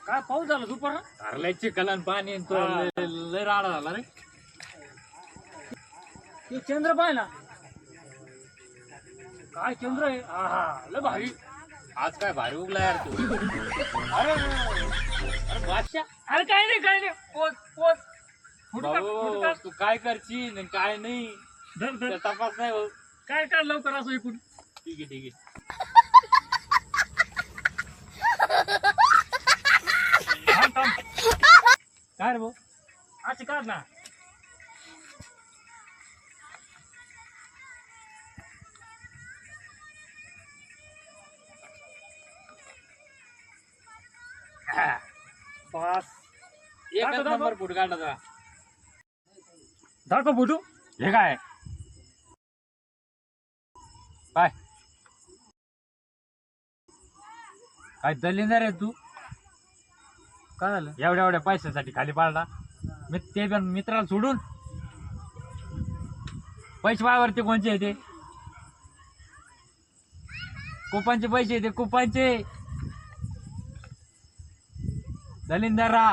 काय पाऊस झाला दुपार अरे चिखल आणि पाणी आणि तो लय राडा झाला रे. ते चंद्र पाय ना काय चंद्र आहे हा लय भारी. आज काय भारी उगला यार तू. अरे अरे बादशाह अरे काय नाही पोच पोच भाऊ, तू काय करशील आणि काय नाही धर धर ते तपास नाही हो. काय काय लवकर असं ऐकून ठीक आहे ठीक आहे. थांब थांब काय रे भाऊ असं काढ ना बस एकच दाखव. नंबर फुट काढला जरा. दाखव फोटो हे काय काय काय दलिंदर आहे तू. काय झालं एवढ्या एवढ्या पैशासाठी खाली पाडला. मी ते पण मित्राला सोडून पैसे वावरते कोणचे आहे ते कुपांचे पैसे आहे ते कुपांचे दलिंदरा.